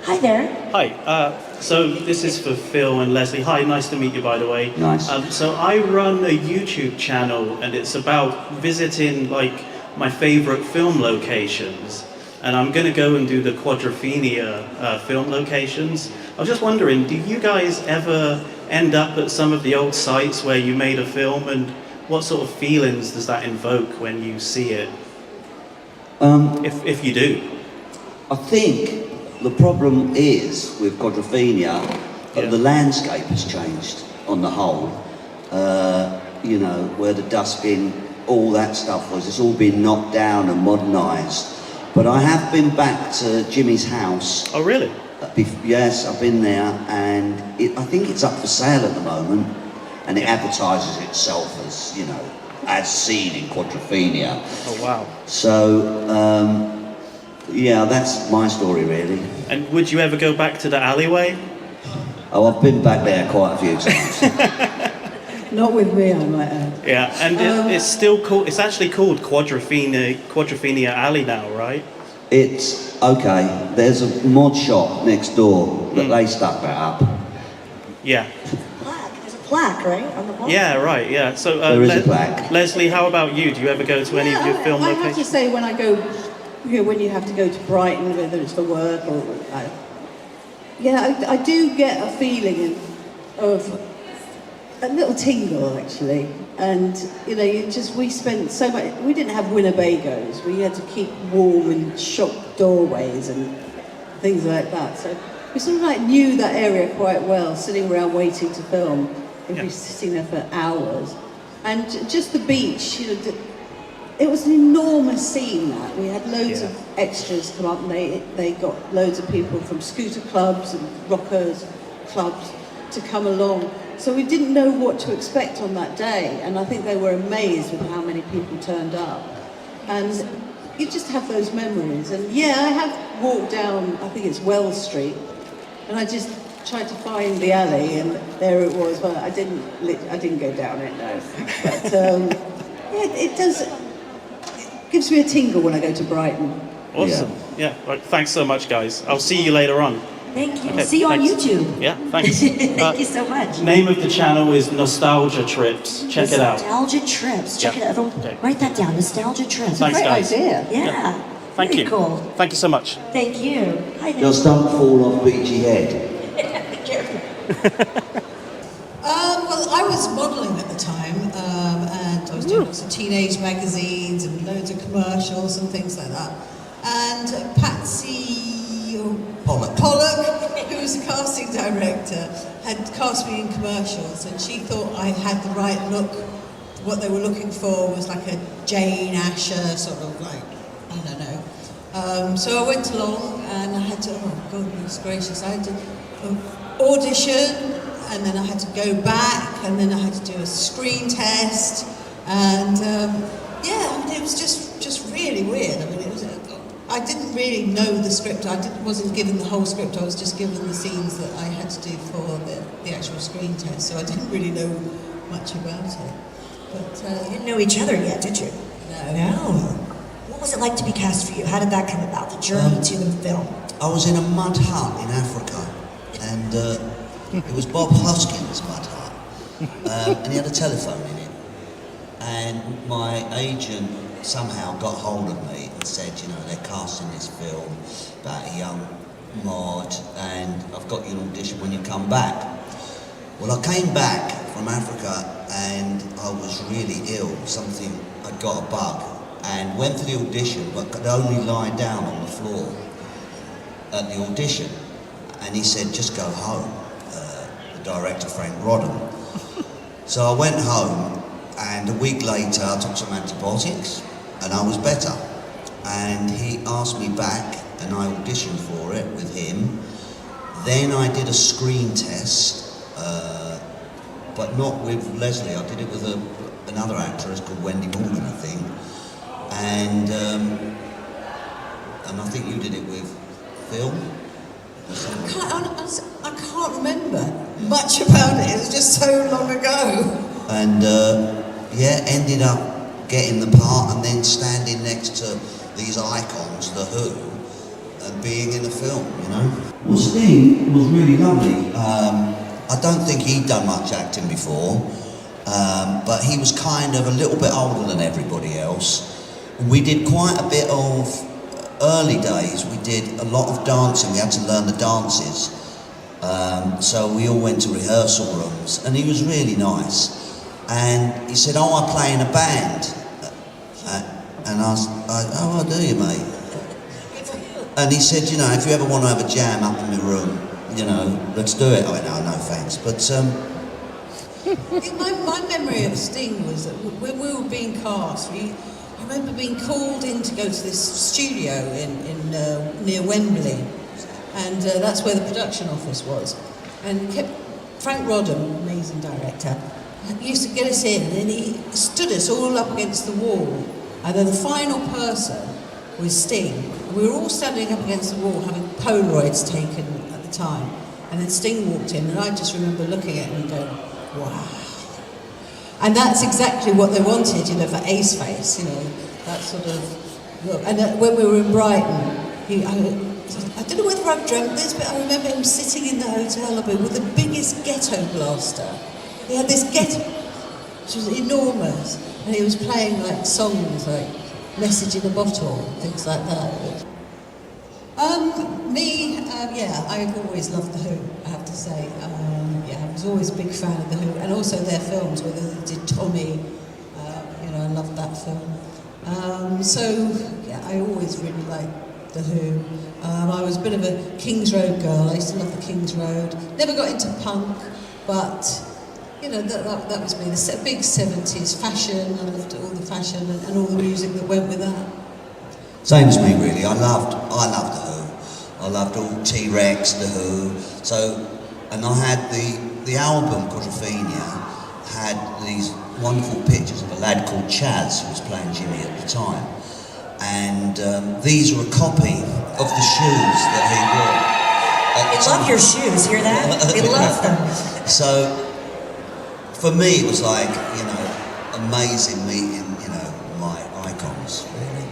Hi there. Hi. So this is for Phil and Leslie. Hi, nice to meet you, by the way. Nice. So I run a YouTube channel, and it's about visiting like my favorite film locations. And I'm going to go and do the Quadrophenia film locations. I was just wondering, do you guys ever end up at some of the old sites where you made a film, and what sort of feelings does that invoke when you see it? If you do. I think the problem is with Quadrophenia, the landscape has changed on the whole. You know, where the dustbin, all that stuff was, it's all been knocked down and modernised. But I have been back to Jimmy's house. Oh, really? Yes, I've been there, and I think it's up for sale at the moment, and it advertises itself as, you know, as seen in Quadrophenia. Oh, wow. So, yeah, that's my story, really. And would you ever go back to the alleyway? Oh, I've been back there quite a few times. Not with me, I might add. Yeah, and it's still called, it's actually called Quadrophenia Alley now, right? It's, okay, there's a mod shop next door, but they stuck that up. Yeah. There's a plaque, right, on the wall? Yeah, right, yeah. So, There is a plaque. Leslie, how about you? Do you ever go to any of your film I locations? have to say, when I go, you know, when you have to go to Brighton, whether it's for work or, I do get a feeling of a little tingle, actually. And, you know, we spent so much, we didn't have Winnebagos. We had to keep warm in shop doorways and things like that. So we sort of like knew that area quite well, sitting around waiting to film. We'd be sitting there for hours. And just the beach, you know, it was an enormous scene, that. We had loads of extras come up, and they got loads of people from scooter clubs and rockers clubs to come along. So we didn't know what to expect on that day, and I think they were amazed with how many people turned up. And you just have those memories. And yeah, I have walked down, I think it's Wells Street, and I just tried to find the alley, and there it was. Well, I didn't go down it, no. But it does. It gives me a tingle when I go to Brighton. Awesome. Yeah. Right. Thanks so much, guys. I'll see you later on. Thank you. Okay, See you thanks. on YouTube. Yeah, thanks. Thank you so much. Name of the channel is Nostalgia Trips. Check it out. Nostalgia Trips. Check it out. Everyone, Okay. write that down. Nostalgia Trips. Thanks, Great guys. idea. Yeah. Thank Very you. cool. Thank you so much. Thank you. Hi there. Just don't fall off Beachy Head. Well, I was modelling at the time, and I was doing lots of teenage magazines and loads of commercials and things like that. And Patsy Pollock, who was the casting director, had cast me in commercials, and she thought I had the right look. What they were looking for was like a Jane Asher sort of like, I don't know. So I went along, and I had to, oh goodness gracious, I had to audition, and then I had to go back, and then I had to do a screen test, and yeah, I mean, it was just really weird. I mean, I didn't really know the script. Wasn't given the whole script. I was just given the scenes that I had to do for the actual screen test, so I didn't really know much about it. But You didn't know each other yet, did you? no. What was it like to be cast for you? How did that come about, the journey to the film? I was in a mud hut in Africa, and it was Bob Hoskins' mud hut, and he had a telephone in it. And my agent somehow got hold of me and said, you know, they're casting this film about a young mod, and I've got you an audition when you come back. Well, I came back from Africa, and I was really ill. I got a bug, and went for the audition, but could only lie down on the floor at the audition. And he said, just go home, the director, Frank Rodham. So I went home, and a week later I took some antibiotics, and I was better. And he asked me back, and I auditioned for it with him. Then I did a screen test, but not with Leslie. I did it with another actress called Wendy Morgan, I think. And I think you did it with Phil. I can't remember much about it. It was just so long ago. And yeah, ended up getting the part, and then standing next to these icons, The Who, and being in a film, you know. Well, Sting was really lovely. I don't think he'd done much acting before, but he was kind of a little bit older than everybody else. We did quite a bit of, early days, we did a lot of dancing. We had to learn the dances. So we all went to rehearsal rooms, and he was really nice. And he said, "Oh, I play in a band." And "Oh, do you, mate?" And he said, "You know, if you ever want to have a jam up in my room, you know, let's do it." I went, "No, no thanks." But My memory of Sting was that when we were being cast, I remember being called in to go to this studio in near Wembley, and that's where the production office was. And Frank Rodham, amazing director, used to get us in, and then he stood us all up against the wall, and then the final person was Sting. And we were all standing up against the wall having Polaroids taken at the time, and then Sting walked in, and I just remember looking at him and going, "Wow." And that's exactly what they wanted, you know, for Ace Face, you know, that sort of look. And when we were in Brighton, I don't know whether I've dreamt this, but I remember him sitting in the hotel lobby with the biggest ghetto blaster. He had this ghetto, which was enormous, and he was playing like songs like Message in a Bottle, things like that. I've always loved The Who, I have to say. I was always a big fan of The Who, and also their films, whether they did Tommy, I loved that film. I always really liked The Who. I was a bit of a Kings Road girl. I used to love the Kings Road. Never got into punk, but you know that was me. The big 70s fashion. I loved all the fashion and all the music that went with that. same as me, really. I loved The Who. I loved all T-Rex, The Who. And I had the album Quadrophenia had these wonderful pictures of a lad called Chaz who was playing Jimmy at the time. And these were a copy of the shoes that he wore. They love your shoes, hear that? They love them. So, for me, it was like, amazing meeting, my icons, really.